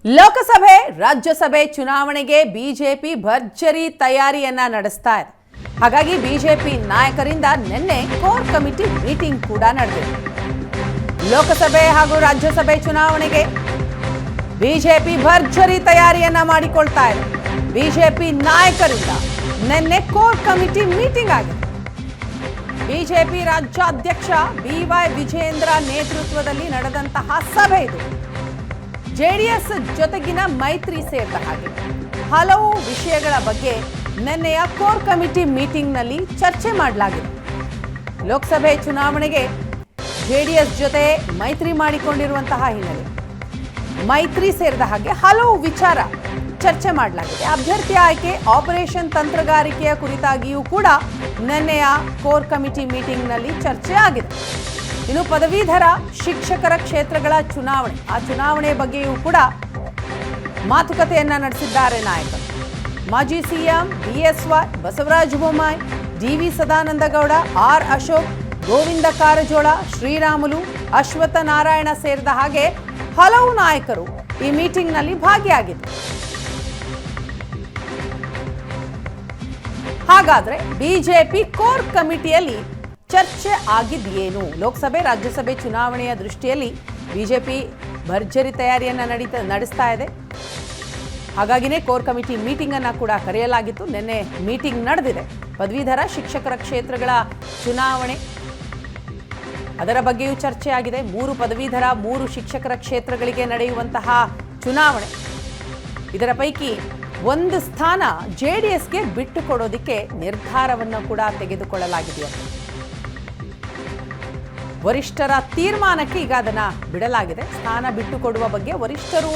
ಲೋಕಸಭೆ ರಾಜ್ಯಸಭೆ ಚುನಾವಣೆಗೆ ಬಿಜೆಪಿ ಭರ್ಜರಿ ತಯಾರಿಯನ್ನ ನಡೆಸ್ತಾ ಇದೆ. ಹಾಗಾಗಿ ಬಿಜೆಪಿ ನಾಯಕರಿಂದ ನಿನ್ನೆ ಕೋರ್ ಕಮಿಟಿ ಮೀಟಿಂಗ್ ಕೂಡ ನಡೆದಿದೆ. ಲೋಕಸಭೆ ಹಾಗೂ ರಾಜ್ಯಸಭೆ ಚುನಾವಣೆಗೆ ಬಿಜೆಪಿ ಭರ್ಜರಿ ತಯಾರಿಯನ್ನ ಮಾಡಿಕೊಳ್ತಾ ಇದೆ. ಬಿಜೆಪಿ ನಾಯಕರಿಂದ ನಿನ್ನೆ ಕೋರ್ ಕಮಿಟಿ ಮೀಟಿಂಗ್ ಆಗಿದೆ. ಬಿಜೆಪಿ ರಾಜ್ಯಾಧ್ಯಕ್ಷ ಬಿವೈ ವಿಜಯೇಂದ್ರ ನೇತೃತ್ವದಲ್ಲಿ ನಡೆದಂತಹ ಸಭೆ ಇದು. ಜೆಡಿಎಸ್ ಜೊತೆಗಿನ ಮೈತ್ರಿ ಸೇರಿದ ಹಾಗೆ ಹಲವು ವಿಷಯಗಳ ಬಗ್ಗೆ ನಿನ್ನೆಯ ಕೋರ್ ಕಮಿಟಿ ಮೀಟಿಂಗ್ನಲ್ಲಿ ಚರ್ಚೆ ಮಾಡಲಾಗಿದೆ. ಲೋಕಸಭೆ ಚುನಾವಣೆಗೆ ಜೆಡಿಎಸ್ ಜೊತೆ ಮೈತ್ರಿ ಮಾಡಿಕೊಂಡಿರುವಂತಹ ಹಿನ್ನೆಲೆ ಮೈತ್ರಿ ಸೇರಿದ ಹಾಗೆ ಹಲವು ವಿಚಾರ ಚರ್ಚೆ ಮಾಡಲಾಗಿದೆ. ಅಭ್ಯರ್ಥಿ ಆಯ್ಕೆ, ಆಪರೇಷನ್ ತಂತ್ರಗಾರಿಕೆಯ ಕುರಿತಾಗಿಯೂ ಕೂಡ ನಿನ್ನೆಯ ಕೋರ್ ಕಮಿಟಿ ಮೀಟಿಂಗ್ನಲ್ಲಿ ಚರ್ಚೆ ಆಗಿದೆ. ಇನ್ನು ಪದವೀಧರ ಶಿಕ್ಷಕರ ಕ್ಷೇತ್ರಗಳ ಚುನಾವಣೆ, ಆ ಚುನಾವಣೆ ಬಗ್ಗೆಯೂ ಕೂಡ ಮಾತುಕತೆಯನ್ನ ನಡೆಸಿದ್ದಾರೆ ನಾಯಕರು. ಮಾಜಿ CM BSY, Basavaraj Bommai, DV Sadananda Gowda, R Ashok, Govind Karjol, Sriramulu, Ashwath Narayan ಸೇರಿದ ಹಾಗೆ ಹಲವು ನಾಯಕರು ಈ ಮೀಟಿಂಗ್ನಲ್ಲಿ ಭಾಗಿಯಾಗಿದ್ದರು. ಹಾಗಾದ್ರೆ ಬಿಜೆಪಿ ಕೋರ್ ಕಮಿಟಿಯಲ್ಲಿ ಚರ್ಚೆ ಆಗಿದೆಯೇನು? ಲೋಕಸಭೆ ರಾಜ್ಯಸಭೆ ಚುನಾವಣೆಯ ದೃಷ್ಟಿಯಲ್ಲಿ ಬಿಜೆಪಿ ಭರ್ಜರಿ ತಯಾರಿಯನ್ನ ನಡೆಸ್ತಾ ಇದೆ. ಹಾಗಾಗಿನೇ ಕೋರ್ ಕಮಿಟಿ ಮೀಟಿಂಗ್ ಅನ್ನ ಕೂಡ ಕರೆಯಲಾಗಿತ್ತು. ನಿನ್ನೆ ಮೀಟಿಂಗ್ ನಡೆದಿದೆ. ಪದವೀಧರ ಶಿಕ್ಷಕರ ಕ್ಷೇತ್ರಗಳ ಚುನಾವಣೆ, ಅದರ ಬಗ್ಗೆಯೂ ಚರ್ಚೆ ಆಗಿದೆ. 3 ಪದವೀಧರ 3 ಶಿಕ್ಷಕರ ಕ್ಷೇತ್ರಗಳಿಗೆ ನಡೆಯುವಂತಹ ಚುನಾವಣೆ. ಇದರ ಪೈಕಿ ಒಂದು ಸ್ಥಾನ ಜೆಡಿಎಸ್ಗೆ ಬಿಟ್ಟು ಕೊಡೋದಕ್ಕೆ ನಿರ್ಧಾರವನ್ನು ಕೂಡ ತೆಗೆದುಕೊಳ್ಳಲಾಗಿದೆ. ವರಿಷ್ಠರ ತೀರ್ಮಾನಕ್ಕೆ ಈಗ ಅದನ್ನ ಬಿಡಲಾಗಿದೆ. ಸ್ಥಾನ ಬಿಟ್ಟು ಕೊಡುವ ಬಗ್ಗೆ ವರಿಷ್ಠರು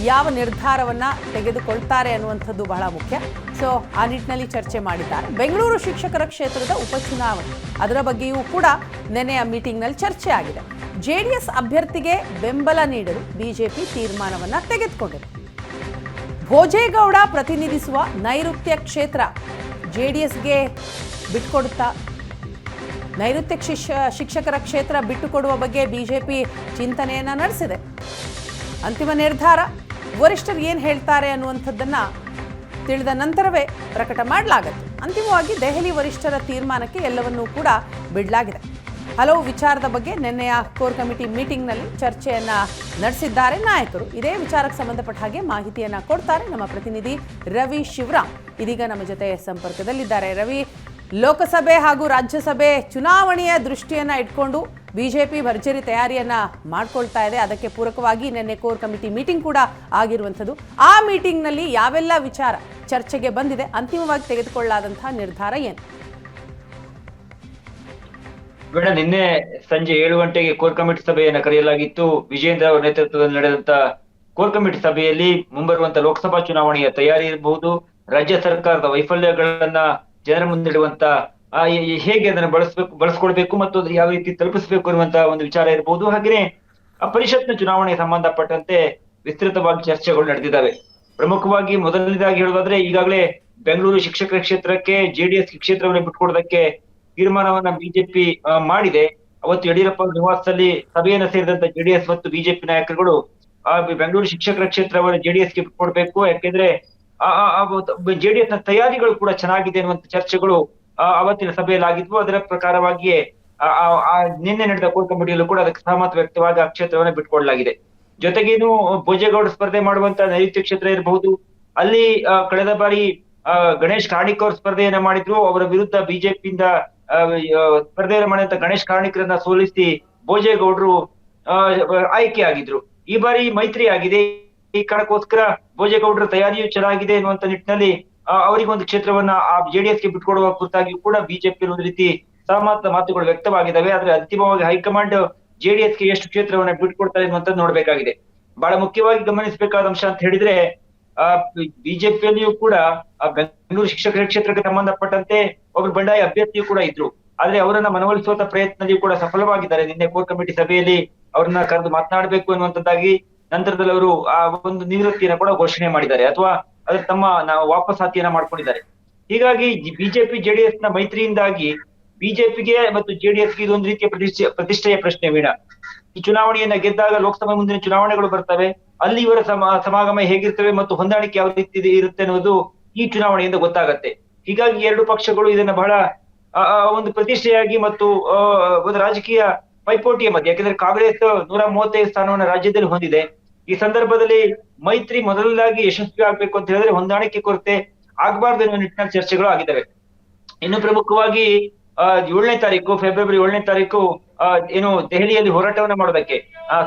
ಯಾವ ನಿರ್ಧಾರವನ್ನ ತೆಗೆದುಕೊಳ್ತಾರೆ ಅನ್ನುವಂಥದ್ದು ಬಹಳ ಮುಖ್ಯ. ಸೊ ಆ ನಿಟ್ಟಿನಲ್ಲಿ ಚರ್ಚೆ ಮಾಡಿದ್ದಾರೆ. ಬೆಂಗಳೂರು ಶಿಕ್ಷಕರ ಕ್ಷೇತ್ರದ ಉಪಚುನಾವಣೆ, ಅದರ ಬಗ್ಗೆಯೂ ಕೂಡ ನಿನ್ನೆಯ ಮೀಟಿಂಗ್ನಲ್ಲಿ ಚರ್ಚೆ ಆಗಿದೆ. ಜೆಡಿಎಸ್ ಅಭ್ಯರ್ಥಿಗೆ ಬೆಂಬಲ ನೀಡಲು ಬಿಜೆಪಿ ತೀರ್ಮಾನವನ್ನ ತೆಗೆದುಕೊಂಡಿದೆ. ಭೋಜೇಗೌಡ ಪ್ರತಿನಿಧಿಸುವ ನೈಋತ್ಯ ಕ್ಷೇತ್ರ ಜೆಡಿಎಸ್ಗೆ ಬಿಟ್ಟುಕೊಡುತ್ತಾ? ನೈಋತ್ಯ ಶಿಕ್ಷಕರ ಕ್ಷೇತ್ರ ಬಿಟ್ಟುಕೊಡುವ ಬಗ್ಗೆ ಬಿಜೆಪಿ ಚಿಂತನೆಯನ್ನ ನಡೆಸಿದೆ. ಅಂತಿಮ ನಿರ್ಧಾರ ವರಿಷ್ಠರು ಏನು ಹೇಳ್ತಾರೆ ಅನ್ನುವಂಥದ್ದನ್ನ ತಿಳಿದ ನಂತರವೇ ಪ್ರಕಟ ಮಾಡಲಾಗುತ್ತೆ. ಅಂತಿಮವಾಗಿ ದೆಹಲಿ ವರಿಷ್ಠರ ತೀರ್ಮಾನಕ್ಕೆ ಎಲ್ಲವನ್ನೂ ಕೂಡ ಬಿಡಲಾಗಿದೆ. ಹಲವು ವಿಚಾರದ ಬಗ್ಗೆ ನಿನ್ನೆಯ ಕೋರ್ ಕಮಿಟಿ ಮೀಟಿಂಗ್ನಲ್ಲಿ ಚರ್ಚೆಯನ್ನ ನಡೆಸಿದ್ದಾರೆ ನಾಯಕರು. ಇದೇ ವಿಚಾರಕ್ಕೆ ಸಂಬಂಧಪಟ್ಟ ಹಾಗೆ ಮಾಹಿತಿಯನ್ನ ಕೊಡ್ತಾರೆ ನಮ್ಮ ಪ್ರತಿನಿಧಿ ರವಿ ಶಿವರಾಮ್. ಇದೀಗ ನಮ್ಮ ಜೊತೆ ಸಂಪರ್ಕದಲ್ಲಿದ್ದಾರೆ. ರವಿ, ಲೋಕಸಭೆ ಹಾಗೂ ರಾಜ್ಯಸಭೆ ಚುನಾವಣೆಯ ದೃಷ್ಟಿಯನ್ನ ಇಟ್ಕೊಂಡು ಬಿಜೆಪಿ ಭರ್ಜರಿ ತಯಾರಿಯನ್ನ ಮಾಡ್ಕೊಳ್ತಾ ಇದೆ. ಅದಕ್ಕೆ ಪೂರಕವಾಗಿ ನಿನ್ನೆ ಕೋರ್ ಕಮಿಟಿ ಮೀಟಿಂಗ್ ಕೂಡ ಆಗಿರುವಂಥದ್ದು. ಆ ಮೀಟಿಂಗ್ನಲ್ಲಿ ಯಾವೆಲ್ಲ ವಿಚಾರ ಚರ್ಚೆಗೆ ಬಂದಿದೆ, ಅಂತಿಮವಾಗಿ ತೆಗೆದುಕೊಳ್ಳಲಾದಂತಹ ನಿರ್ಧಾರ ಏನು? ಬೇಡ, ನಿನ್ನೆ ಸಂಜೆ 7 ಗಂಟೆಗೆ ಕೋರ್ ಕಮಿಟಿ ಸಭೆಯನ್ನ ಕರೆಯಲಾಗಿತ್ತು. ವಿಜೇಂದ್ರ ಅವರ ನೇತೃತ್ವದಲ್ಲಿ ನಡೆದಂತ ಕೋರ್ ಕಮಿಟಿ ಸಭೆಯಲ್ಲಿ ಮುಂಬರುವಂತ ಲೋಕಸಭಾ ಚುನಾವಣೆಯ ತಯಾರಿ ಇರಬಹುದು, ರಾಜ್ಯ ಸರ್ಕಾರದ ವೈಫಲ್ಯಗಳನ್ನ ಜನರ ಮುಂದಿಡುವಂತ ಹೇಗೆ ಅದನ್ನ ಬಳಸ್ಕೊಳ್ಬೇಕು ಮತ್ತು ಯಾವ ರೀತಿ ತಲುಪಿಸಬೇಕು ಅನ್ನುವಂತ ಒಂದು ವಿಚಾರ ಇರಬಹುದು. ಹಾಗೆಯೇ ಪರಿಷತ್ನ ಚುನಾವಣೆಗೆ ಸಂಬಂಧಪಟ್ಟಂತೆ ವಿಸ್ತೃತವಾಗಿ ಚರ್ಚೆಗಳು ನಡೆದಿದ್ದಾವೆ. ಪ್ರಮುಖವಾಗಿ ಮೊದಲನೇದಾಗಿ ಹೇಳುವುದಾದ್ರೆ, ಈಗಾಗಲೇ ಬೆಂಗಳೂರು ಶಿಕ್ಷಕರ ಕ್ಷೇತ್ರಕ್ಕೆ ಜೆಡಿಎಸ್ ಕ್ಷೇತ್ರವನ್ನು ಬಿಟ್ಟುಕೊಡೋದಕ್ಕೆ ತೀರ್ಮಾನವನ್ನ ಬಿಜೆಪಿ ಮಾಡಿದೆ. ಅವತ್ತು ಯಡಿಯೂರಪ್ಪ ನಿವಾಸದಲ್ಲಿ ಸಭೆಯನ್ನು ಸೇರಿದಂತ ಜೆಡಿಎಸ್ ಮತ್ತು ಬಿಜೆಪಿ ನಾಯಕರುಗಳು ಬೆಂಗಳೂರು ಶಿಕ್ಷಕರ ಕ್ಷೇತ್ರವನ್ನು ಜೆಡಿಎಸ್ಗೆ ಬಿಟ್ಕೊಡ್ಬೇಕು, ಯಾಕೆಂದ್ರೆ ಜೆಡಿಎಸ್ ನ ತಯಾರಿಗಳು ಕೂಡ ಚೆನ್ನಾಗಿದೆ ಅನ್ನುವಂತ ಚರ್ಚೆಗಳು ಅವತ್ತಿನ ಸಭೆಯಲ್ಲಿ ಆಗಿದ್ವು. ಅದರ ಪ್ರಕಾರವಾಗಿಯೇ ನಿನ್ನೆ ನಡೆದ ಕೋರ್ ಕಮಿಟಿಯಲ್ಲೂ ಕೂಡ ಅದಕ್ಕೆ ಸಹಮತ ವ್ಯಕ್ತವಾಗಿ ಆ ಕ್ಷೇತ್ರವನ್ನ ಬಿಟ್ಕೊಡ್ಲಾಗಿದೆ. ಜೊತೆಗೇನು ಭೋಜೇಗೌಡ ಸ್ಪರ್ಧೆ ಮಾಡುವಂತ ನೈಋತ್ಯ ಕ್ಷೇತ್ರ ಇರಬಹುದು. ಅಲ್ಲಿ ಕಳೆದ ಬಾರಿ ಗಣೇಶ್ ಕಾರ್ಣಿಕ್ ಅವರು ಸ್ಪರ್ಧೆಯನ್ನ ಮಾಡಿದ್ರು. ಅವರ ವಿರುದ್ಧ ಬಿಜೆಪಿಯಿಂದ ಸ್ಪರ್ಧೆಯನ್ನು ಮಾಡಿದಂತ ಗಣೇಶ್ ಕಾರ್ಣಿಕ್ರನ್ನ ಸೋಲಿಸಿ ಭೋಜೇಗೌಡರು ಆಯ್ಕೆಯಾಗಿದ್ರು. ಈ ಬಾರಿ ಮೈತ್ರಿ ಆಗಿದೆ. ಈ ಕಾರಣಕ್ಕೋಸ್ಕರ ಭೋಜೇಗೌಡರ ತಯಾರಿಯೂ ಚೆನ್ನಾಗಿದೆ ಎನ್ನುವಂತ ನಿಟ್ಟಿನಲ್ಲಿ ಅವರಿಗೊಂದು ಕ್ಷೇತ್ರವನ್ನ ಜೆಡಿಎಸ್ಗೆ ಬಿಟ್ಕೊಡುವ ಕುರಿತಾಗಿಯೂ ಕೂಡ ಬಿಜೆಪಿ ಒಂದು ರೀತಿ ಸಹಮತ ಮಾತುಗಳು ವ್ಯಕ್ತವಾಗಿದ್ದಾವೆ. ಆದ್ರೆ ಅಂತಿಮವಾಗಿ ಹೈಕಮಾಂಡ್ ಜೆಡಿಎಸ್ಗೆ ಎಷ್ಟು ಕ್ಷೇತ್ರವನ್ನ ಬಿಟ್ಕೊಡ್ತಾರೆ ಎನ್ನುವಂಥದ್ದು ನೋಡ್ಬೇಕಾಗಿದೆ. ಬಹಳ ಮುಖ್ಯವಾಗಿ ಗಮನಿಸಬೇಕಾದ ಅಂಶ ಅಂತ ಹೇಳಿದ್ರೆ, ಬಿಜೆಪಿಯಲ್ಲಿಯೂ ಕೂಡ ಬೆಂಗಳೂರು ಶಿಕ್ಷಕರ ಕ್ಷೇತ್ರಕ್ಕೆ ಸಂಬಂಧಪಟ್ಟಂತೆ ಒಬ್ಬರು ಬಂಡಾಯ ಅಭ್ಯರ್ಥಿಯೂ ಕೂಡ ಇದ್ರು. ಆದ್ರೆ ಅವರನ್ನ ಮನವೊಲಿಸುವಂತ ಪ್ರಯತ್ನದಲ್ಲಿಯೂ ಕೂಡ ಸಫಲವಾಗಿದ್ದಾರೆ. ನಿನ್ನೆ ಕೋರ್ ಕಮಿಟಿ ಸಭೆಯಲ್ಲಿ ಅವ್ರನ್ನ ಕರೆದು ಮಾತನಾಡಬೇಕು ಅನ್ನುವಂಥದ್ದಾಗಿ ನಂತರದಲ್ಲಿ ಅವರು ಆ ಒಂದು ನಿವೃತ್ತಿಯನ್ನ ಕೂಡ ಘೋಷಣೆ ಮಾಡಿದ್ದಾರೆ, ಅಥವಾ ಅದ್ರ ತಮ್ಮ ವಾಪಸಾತಿಯನ್ನ ಮಾಡ್ಕೊಂಡಿದ್ದಾರೆ. ಹೀಗಾಗಿ ಬಿಜೆಪಿ ಜೆಡಿಎಸ್ ನ ಮೈತ್ರಿಯಿಂದಾಗಿ ಬಿಜೆಪಿಗೆ ಮತ್ತು ಜೆಡಿಎಸ್ಗೆ ಇದೊಂದು ರೀತಿಯ ಪ್ರತಿಷ್ಠೆಯ ಪ್ರಶ್ನೆ ವೀಣಾ. ಈ ಚುನಾವಣೆಯನ್ನ ಗೆದ್ದಾಗ ಲೋಕಸಭಾ ಮುಂದಿನ ಚುನಾವಣೆಗಳು ಬರ್ತವೆ, ಅಲ್ಲಿ ಇವರ ಸಮಾಗಮ ಹೇಗಿರ್ತವೆ ಮತ್ತು ಹೊಂದಾಣಿಕೆ ಯಾವ ರೀತಿ ಇರುತ್ತೆ ಅನ್ನೋದು ಈ ಚುನಾವಣೆಯಿಂದ ಗೊತ್ತಾಗತ್ತೆ. ಹೀಗಾಗಿ ಎರಡು ಪಕ್ಷಗಳು ಇದನ್ನ ಬಹಳ ಒಂದು ಪ್ರತಿಷ್ಠೆಯಾಗಿ ಮತ್ತು ಒಂದು ರಾಜಕೀಯ ಪೈಪೋಟಿಯ ಮಧ್ಯೆ, ಯಾಕಂದ್ರೆ ಕಾಂಗ್ರೆಸ್ 135 ಸ್ಥಾನವನ್ನು ರಾಜ್ಯದಲ್ಲಿ ಹೊಂದಿದೆ. ಈ ಸಂದರ್ಭದಲ್ಲಿ ಮೈತ್ರಿ ಮೊದಲದಾಗಿ ಯಶಸ್ವಿ ಆಗ್ಬೇಕು ಅಂತ ಹೇಳಿದ್ರೆ ಹೊಂದಾಣಿಕೆ ಕೊರತೆ ಆಗ್ಬಾರ್ದು ಎನ್ನುವ ನಿಟ್ಟಿನಲ್ಲಿ ಚರ್ಚೆಗಳು ಆಗಿದ್ದಾವೆ. ಇನ್ನು ಪ್ರಮುಖವಾಗಿ 7ನೇ ತಾರೀಕು ಫೆಬ್ರವರಿ 7ನೇ ತಾರೀಕು ಏನು ದೆಹಲಿಯಲ್ಲಿ ಹೋರಾಟವನ್ನ ಮಾಡೋದಕ್ಕೆ,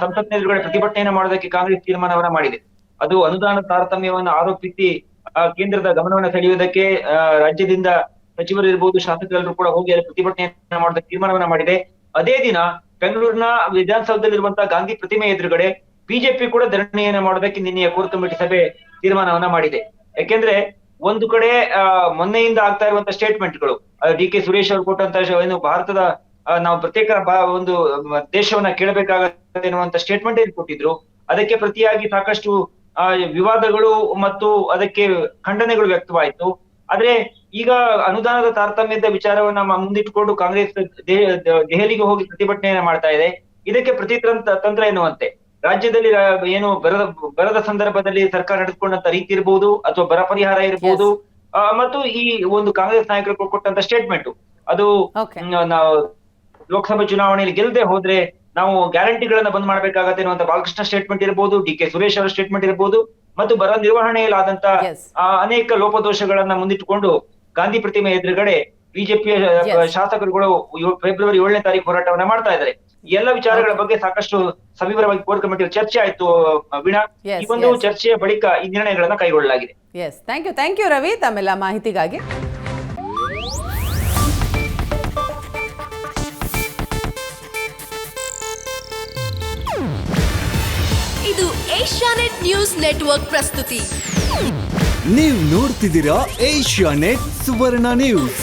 ಸಂಸತ್ ಎದುರುಗಡೆ ಪ್ರತಿಭಟನೆಯನ್ನ ಮಾಡೋದಕ್ಕೆ ಕಾಂಗ್ರೆಸ್ ತೀರ್ಮಾನವನ್ನ ಮಾಡಿದೆ. ಅದು ಅನುದಾನ ತಾರತಮ್ಯವನ್ನು ಆರೋಪಿಸಿ ಕೇಂದ್ರದ ಗಮನವನ್ನ ಸೆಳೆಯುವುದಕ್ಕೆ ರಾಜ್ಯದಿಂದ ಸಚಿವರು ಇರ್ಬೋದು, ಶಾಸಕರೆಲ್ಲರೂ ಕೂಡ ಹೋಗಿ ಅಲ್ಲಿ ಪ್ರತಿಭಟನೆಯನ್ನ ಮಾಡೋದಕ್ಕೆ ತೀರ್ಮಾನವನ್ನ ಮಾಡಿದೆ. ಅದೇ ದಿನ ಬೆಂಗಳೂರಿನ ವಿಧಾನಸೌಧದಲ್ಲಿರುವಂತಹ ಗಾಂಧಿ ಪ್ರತಿಮೆ ಎದುರುಗಡೆ ಬಿಜೆಪಿ ಕೂಡ ಧರಣಿಯನ್ನ ಮಾಡೋದಕ್ಕೆ ನಿನ್ನೆಯ ಕೋರ್ ಕಮಿಟಿ ಸಭೆ ತೀರ್ಮಾನವನ್ನ ಮಾಡಿದೆ. ಯಾಕೆಂದ್ರೆ ಒಂದು ಕಡೆ ಮೊನ್ನೆಯಿಂದ ಆಗ್ತಾ ಇರುವಂತಹ ಸ್ಟೇಟ್ಮೆಂಟ್ಗಳು, DK ಸುರೇಶ್ ಅವರು ಕೊಟ್ಟಂತ ಏನು ಭಾರತದ ನಾವು ಪ್ರತ್ಯೇಕ ಒಂದು ದೇಶವನ್ನ ಕೇಳಬೇಕಾಗತ್ತೆ ಎನ್ನುವಂತ ಸ್ಟೇಟ್ಮೆಂಟ್ ಏನ್ ಕೊಟ್ಟಿದ್ರು, ಅದಕ್ಕೆ ಪ್ರತಿಯಾಗಿ ಸಾಕಷ್ಟು ವಿವಾದಗಳು ಮತ್ತು ಅದಕ್ಕೆ ಖಂಡನೆಗಳು ವ್ಯಕ್ತವಾಯಿತು. ಆದ್ರೆ ಈಗ ಅನುದಾನದ ತಾರತಮ್ಯದ ವಿಚಾರವನ್ನ ಮುಂದಿಟ್ಟುಕೊಂಡು ಕಾಂಗ್ರೆಸ್ ದೆಹಲಿಗೆ ಹೋಗಿ ಪ್ರತಿಭಟನೆಯನ್ನ ಮಾಡ್ತಾ ಇದೆ. ಇದಕ್ಕೆ ತಂತ್ರ ಎನ್ನುವಂತೆ ರಾಜ್ಯದಲ್ಲಿ ಏನು ಬರದ ಸಂದರ್ಭದಲ್ಲಿ ಸರ್ಕಾರ ನಡೆದುಕೊಂಡಂತ ರೀತಿ ಇರ್ಬೋದು, ಅಥವಾ ಬರ ಪರಿಹಾರ ಇರ್ಬೋದು, ಮತ್ತು ಈ ಒಂದು ಕಾಂಗ್ರೆಸ್ ನಾಯಕರು ಕೊಟ್ಟಂತ ಸ್ಟೇಟ್ಮೆಂಟ್, ಅದು ನಾವು ಲೋಕಸಭಾ ಚುನಾವಣೆಯಲ್ಲಿ ಗೆಲ್ಲದೆ ಹೋದ್ರೆ ನಾವು ಗ್ಯಾರಂಟಿಗಳನ್ನ ಬಂದ್ ಮಾಡ್ಬೇಕಾಗತ್ತೆ ಅನ್ನುವಂತ ಬಾಲಕೃಷ್ಣ ಸ್ಟೇಟ್ಮೆಂಟ್ ಇರ್ಬೋದು, DK ಸುರೇಶ್ ಅವರ ಸ್ಟೇಟ್ಮೆಂಟ್ ಇರ್ಬೋದು, ಮತ್ತು ಬರ ನಿರ್ವಹಣೆಯಲ್ಲಿ ಆದಂತ ಅನೇಕ ಲೋಪದೋಷಗಳನ್ನ ಮುಂದಿಟ್ಟುಕೊಂಡು ಗಾಂಧಿ ಪ್ರತಿಮೆ ಎದುರುಗಡೆ ಬಿಜೆಪಿಯ ಶಾಸಕರುಗಳು ಫೆಬ್ರವರಿ 7ನೇ ತಾರೀಕು ಹೋರಾಟವನ್ನ ಮಾಡ್ತಾ ಇದ್ದಾರೆ. ಎಲ್ಲ ವಿಚಾರಗಳ ಬಗ್ಗೆ ಸಾಕಷ್ಟು ಸವಿವರವಾಗಿ ಕೋರ್ ಕಮಿಟಿಯಲ್ಲಿ ಚರ್ಚೆ ಆಯ್ತು ವೀಣಾ. ಈ ಒಂದು ಚರ್ಚೆಯ ಬಳಿಕ ಈ ನಿರ್ಣಯಗಳನ್ನ ಕೈಗೊಳ್ಳಲಾಗಿದೆ. ಥ್ಯಾಂಕ್ ಯು ರವಿ, ತಮ್ಮೆಲ್ಲ ಮಾಹಿತಿಗಾಗಿ. ಇದು ಏಷ್ಯಾನೆಟ್ ನ್ಯೂಸ್ ನೆಟ್ವರ್ಕ್ ಪ್ರಸ್ತುತಿ. ನೀವು ನೋಡ್ತಿದ್ದೀರಾ ಏಷ್ಯಾನೆಟ್ ಸುವರ್ಣ ನ್ಯೂಸ್.